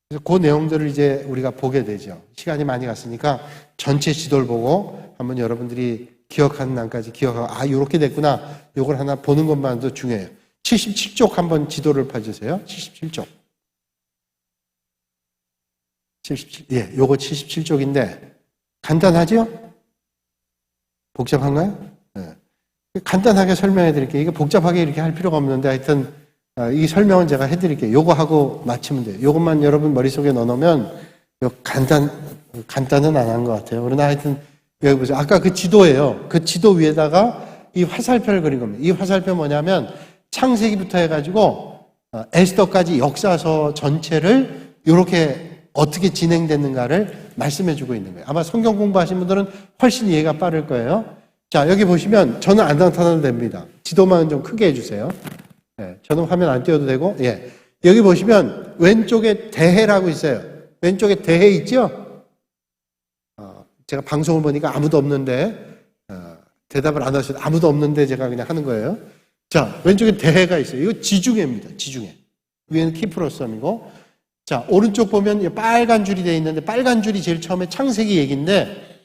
S1: 그래서 그 내용들을 이제 우리가 보게 되죠. 시간이 많이 갔으니까 전체 지도를 보고 한번 여러분들이 기억하는 날까지 기억하고 이렇게 됐구나. 요걸 하나 보는 것만도 중요해요. 77쪽 한번 지도를 펴주세요. 77쪽. 요거 77쪽인데, 간단하죠? 복잡한가요? 네. 간단하게 설명해 드릴게요. 이게 복잡하게 이렇게 할 필요가 없는데, 하여튼, 이 설명은 제가 해 드릴게요. 요거 하고 마치면 돼요. 요것만 여러분 머릿속에 넣어놓으면, 간단은 안 한 것 같아요. 그러나 하여튼, 여기 보세요. 아까 그 지도예요. 그 지도 위에다가 이 화살표를 그린 겁니다. 이 화살표 뭐냐면, 창세기부터 해가지고, 에스더까지 역사서 전체를 이렇게 어떻게 진행됐는가를 말씀해 주고 있는 거예요. 아마 성경 공부하신 분들은 훨씬 이해가 빠를 거예요. 자, 여기 보시면 저는 안 나타나도 됩니다. 지도만 좀 크게 해주세요. 예, 저는 화면 안 띄워도 되고, 예. 여기 보시면 왼쪽에 대해라고 있어요. 왼쪽에 대해 있죠? 제가 방송을 보니까 아무도 없는데, 대답을 안 하셔도 아무도 없는데 제가 그냥 하는 거예요. 자, 왼쪽에 대해가 있어요. 이거 지중해입니다. 지중해. 위에는 키프로섬이고. 자, 오른쪽 보면 빨간 줄이 되어 있는데, 빨간 줄이 제일 처음에 창세기 얘기인데,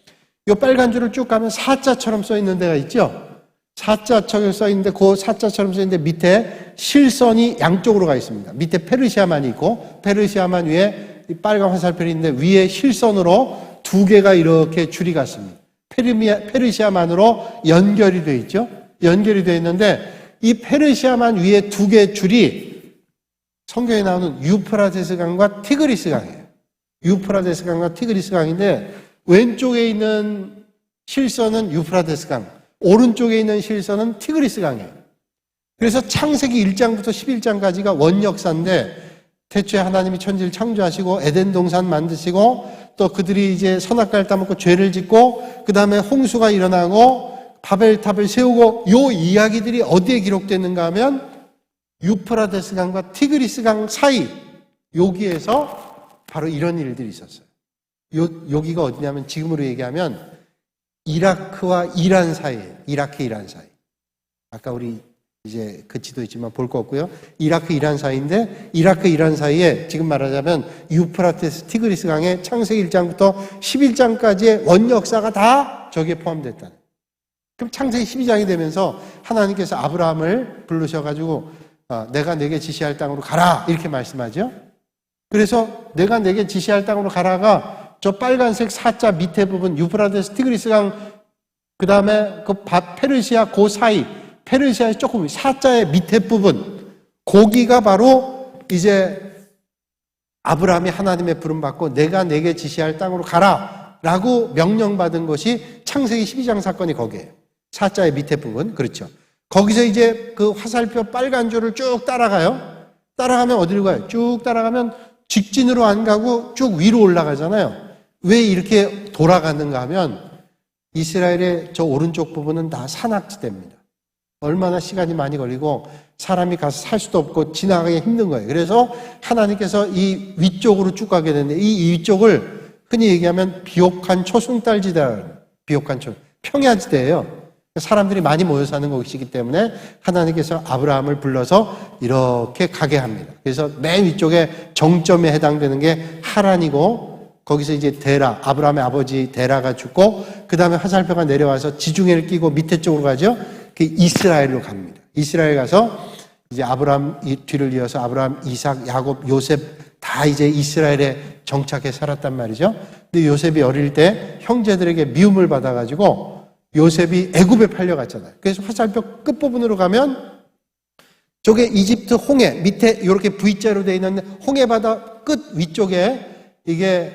S1: 이 빨간 줄을 쭉 가면 사자처럼 써 있는 데가 있죠? 사자처럼 써 있는데, 그 사자처럼 써 있는데, 밑에 실선이 양쪽으로 가 있습니다. 밑에 페르시아만이 있고, 페르시아만 위에 이 빨간 화살표이 있는데, 위에 실선으로 두 개가 이렇게 줄이 갔습니다. 페르시아만으로 연결이 되어 있죠? 연결이 되어 있는데, 이 페르시아만 위에 두 개의 줄이 성경에 나오는 유프라테스 강과 티그리스 강이에요. 유프라테스 강과 티그리스 강인데 왼쪽에 있는 실선은 유프라테스 강, 오른쪽에 있는 실선은 티그리스 강이에요. 그래서 창세기 1장부터 11장까지가 원역사인데 태초에 하나님이 천지를 창조하시고 에덴 동산 만드시고 또 그들이 이제 선악과를 따먹고 죄를 짓고 그 다음에 홍수가 일어나고 바벨탑을 세우고 요 이야기들이 어디에 기록됐는가 하면 유프라테스 강과 티그리스 강 사이 여기에서 바로 이런 일들이 있었어요. 여기가 어디냐면 지금으로 얘기하면 이라크와 이란 사이예요. 이라크 이란 사이. 아까 우리 이제 그 지도 있지만 볼 거 없고요. 이라크 이란 사이인데 이라크 이란 사이에 지금 말하자면 유프라테스 티그리스 강의 창세기 1장부터 11장까지의 원역사가 다 저기에 포함됐다. 그럼 창세기 12장이 되면서 하나님께서 아브라함을 부르셔가지고 내가 내게 지시할 땅으로 가라 이렇게 말씀하죠. 그래서 내가 내게 지시할 땅으로 가라가 저 빨간색 사자 밑에 부분 유프라테스 티그리스 강 그 다음에 그 페르시아 그 사이 페르시아의 조금 사자의 밑에 부분 거기가 바로 이제 아브라함이 하나님의 부름받고 내가 내게 지시할 땅으로 가라 라고 명령받은 것이 창세기 12장 사건이 거기에요. 사자의 밑에 부분, 그렇죠. 거기서 이제 그 화살표 빨간 줄을 쭉 따라가요. 따라가면 어디로 가요? 쭉 따라가면 직진으로 안 가고 쭉 위로 올라가잖아요. 왜 이렇게 돌아가는가 하면 이스라엘의 저 오른쪽 부분은 다 산악지대입니다. 얼마나 시간이 많이 걸리고 사람이 가서 살 수도 없고 지나가기 힘든 거예요. 그래서 하나님께서 이 위쪽으로 쭉 가게 되는데 이 위쪽을 흔히 얘기하면 비옥한 초승달지대, 비옥한 평야지대예요. 사람들이 많이 모여 사는 곳이기 때문에 하나님께서 아브라함을 불러서 이렇게 가게 합니다. 그래서 맨 위쪽에 정점에 해당되는 게 하란이고 거기서 이제 데라, 아브라함의 아버지 데라가 죽고 그 다음에 화살표가 내려와서 지중해를 끼고 밑에 쪽으로 가죠. 그 이스라엘로 갑니다. 이스라엘 가서 이제 아브라함 뒤를 이어서 아브라함, 이삭, 야곱, 요셉 다 이제 이스라엘에 정착해 살았단 말이죠. 근데 요셉이 어릴 때 형제들에게 미움을 받아가지고 요셉이 애굽에 팔려갔잖아요. 그래서 화살표 끝부분으로 가면 저게 이집트 홍해 밑에 이렇게 V자로 되어 있는 홍해 바다 끝 위쪽에 이게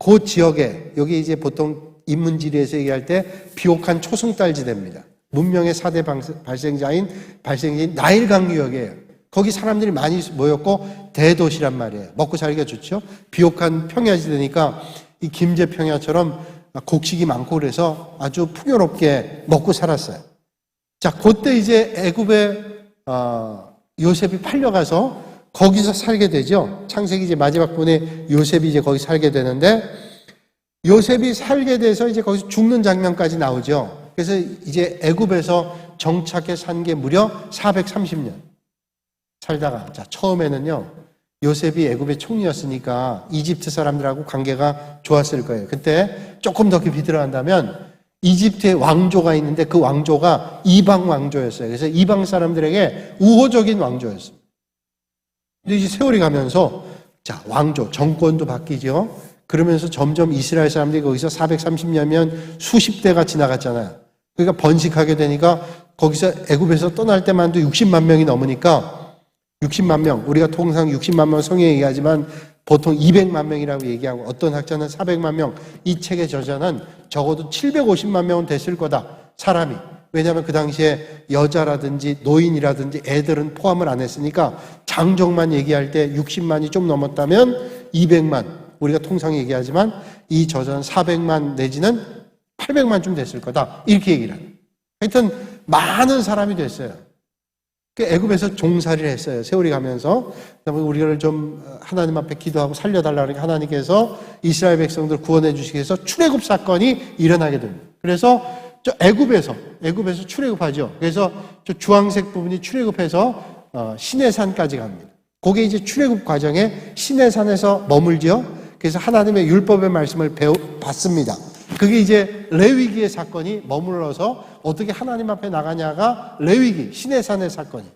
S1: 그 지역에 여기 이제 보통 인문지리에서 얘기할 때 비옥한 초승달지대입니다. 문명의 4대 발생지인 나일강 유역이에요. 거기 사람들이 많이 모였고 대도시란 말이에요. 먹고 살기가 좋죠. 비옥한 평야지대니까 이 김제평야처럼 곡식이 많고 그래서 아주 풍요롭게 먹고 살았어요. 자, 그때 이제 애굽에 요셉이 팔려가서 거기서 살게 되죠. 창세기 이제 마지막 부분에 요셉이 이제 거기 살게 되는데 요셉이 살게 돼서 이제 거기서 죽는 장면까지 나오죠. 그래서 이제 애굽에서 정착해 산 게 무려 430년 살다가 자, 처음에는요. 요셉이 애굽의 총리였으니까 이집트 사람들하고 관계가 좋았을 거예요. 그때 조금 더 깊이 들어간다면 이집트에 왕조가 있는데 그 왕조가 이방 왕조였어요. 그래서 이방 사람들에게 우호적인 왕조였습니다. 근데 이제 세월이 가면서 자, 왕조, 정권도 바뀌죠. 그러면서 점점 이스라엘 사람들이 거기서 430년이면 수십 대가 지나갔잖아요. 그러니까 번식하게 되니까 거기서 애굽에서 떠날 때만도 60만 명이 넘으니까 60만 명, 우리가 통상 60만 명 성경에 얘기하지만 보통 200만 명이라고 얘기하고 어떤 학자는 400만 명, 이 책의 저자는 적어도 750만 명은 됐을 거다, 사람이. 왜냐하면 그 당시에 여자라든지 노인이라든지 애들은 포함을 안 했으니까 장정만 얘기할 때 60만이 좀 넘었다면 200만, 우리가 통상 얘기하지만 이 저자는 400만 내지는 800만쯤 됐을 거다, 이렇게 얘기를 해요. 하여튼 많은 사람이 됐어요. 애굽에서 종살이를 했어요. 세월이 가면서. 그다음에 우리를 좀 하나님 앞에 기도하고 살려달라고 하니까 하나님께서 이스라엘 백성들을 구원해 주시기 위해서 출애굽 사건이 일어나게 됩니다. 그래서 저 애굽에서 출애굽하죠. 그래서 저 주황색 부분이 출애굽해서 시내산까지 갑니다. 그게 이제 출애굽 과정에 시내산에서 머물죠. 그래서 하나님의 율법의 말씀을 받습니다. 그게 이제 레위기의 사건이 머물러서 어떻게 하나님 앞에 나가냐가 레위기, 시내산의 사건이.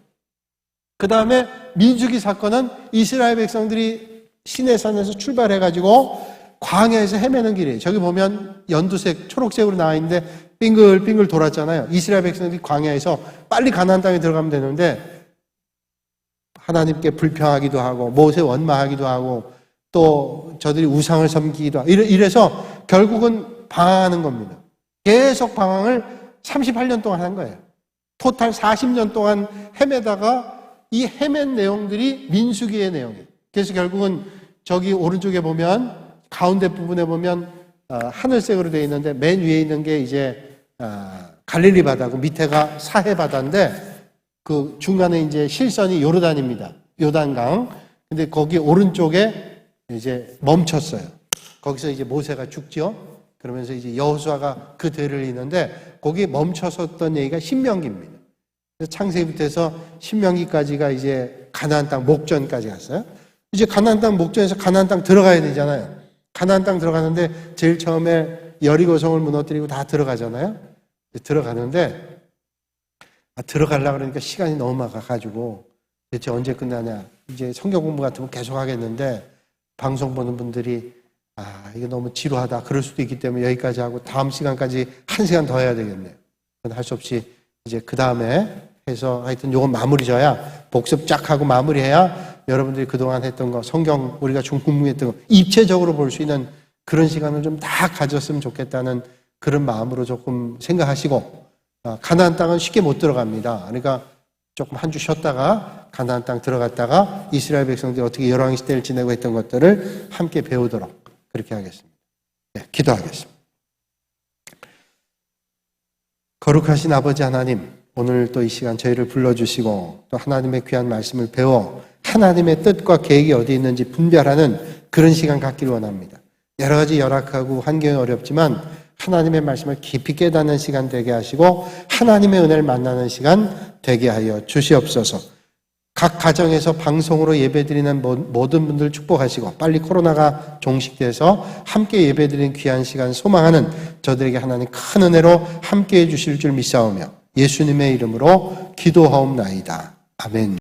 S1: 그 다음에 민수기 사건은 이스라엘 백성들이 시내산에서 출발해가지고 광야에서 헤매는 길이에요. 저기 보면 연두색, 초록색으로 나와 있는데 빙글빙글 돌았잖아요. 이스라엘 백성들이 광야에서 빨리 가나안 땅에 들어가면 되는데 하나님께 불평하기도 하고 모세 원망하기도 하고 또 저들이 우상을 섬기기도 하고 이래서 결국은 방황하는 겁니다. 계속 방황을 38년 동안 한 거예요. 토탈 40년 동안 헤매다가 이 헤맨 내용들이 민수기의 내용이에요. 그래서 결국은 저기 오른쪽에 보면 가운데 부분에 보면 하늘색으로 되어 있는데 맨 위에 있는 게 이제 갈릴리 바다고 밑에가 사해 바다인데 그 중간에 이제 실선이 요르단입니다. 요단강. 근데 거기 오른쪽에 이제 멈췄어요. 거기서 이제 모세가 죽죠. 그러면서 이제 여호수아가 그 대를 이는데 거기 멈춰섰던 얘기가 신명기입니다. 창세기부터 해서 신명기까지가 이제 가나안 땅 목전까지 갔어요. 이제 가나안 땅 목전에서 가나안 땅 들어가야 되잖아요. 가나안 땅 들어가는데 제일 처음에 여리고성을 무너뜨리고 다 들어가잖아요. 들어가는데 들어가려고 그러니까 시간이 너무 막아가지고 대체 언제 끝나냐. 이제 성경 공부 같은 거 계속 하겠는데 방송 보는 분들이 이게 너무 지루하다. 그럴 수도 있기 때문에 여기까지 하고 다음 시간까지 1시간 더 해야 되겠네요. 그건 할 수 없이 이제 그 다음에 해서 하여튼 요건 마무리 져야 복습 쫙 하고 마무리해야 여러분들이 그동안 했던 거 성경 우리가 궁금했던 거 입체적으로 볼 수 있는 그런 시간을 좀 다 가졌으면 좋겠다는 그런 마음으로 조금 생각하시고 가나안 땅은 쉽게 못 들어갑니다. 그러니까 조금 한 주 쉬었다가 가나안 땅 들어갔다가 이스라엘 백성들이 어떻게 열왕 시대를 지내고 했던 것들을 함께 배우도록 그렇게 하겠습니다. 네, 기도하겠습니다. 거룩하신 아버지 하나님, 오늘 또 이 시간 저희를 불러주시고 또 하나님의 귀한 말씀을 배워 하나님의 뜻과 계획이 어디 있는지 분별하는 그런 시간 갖기를 원합니다. 여러 가지 열악하고 환경이 어렵지만 하나님의 말씀을 깊이 깨닫는 시간 되게 하시고 하나님의 은혜를 만나는 시간 되게 하여 주시옵소서. 각 가정에서 방송으로 예배드리는 모든 분들 축복하시고 빨리 코로나가 종식돼서 함께 예배드리는 귀한 시간 소망하는 저들에게 하나님 큰 은혜로 함께해 주실 줄 믿사오며 예수님의 이름으로 기도하옵나이다. 아멘.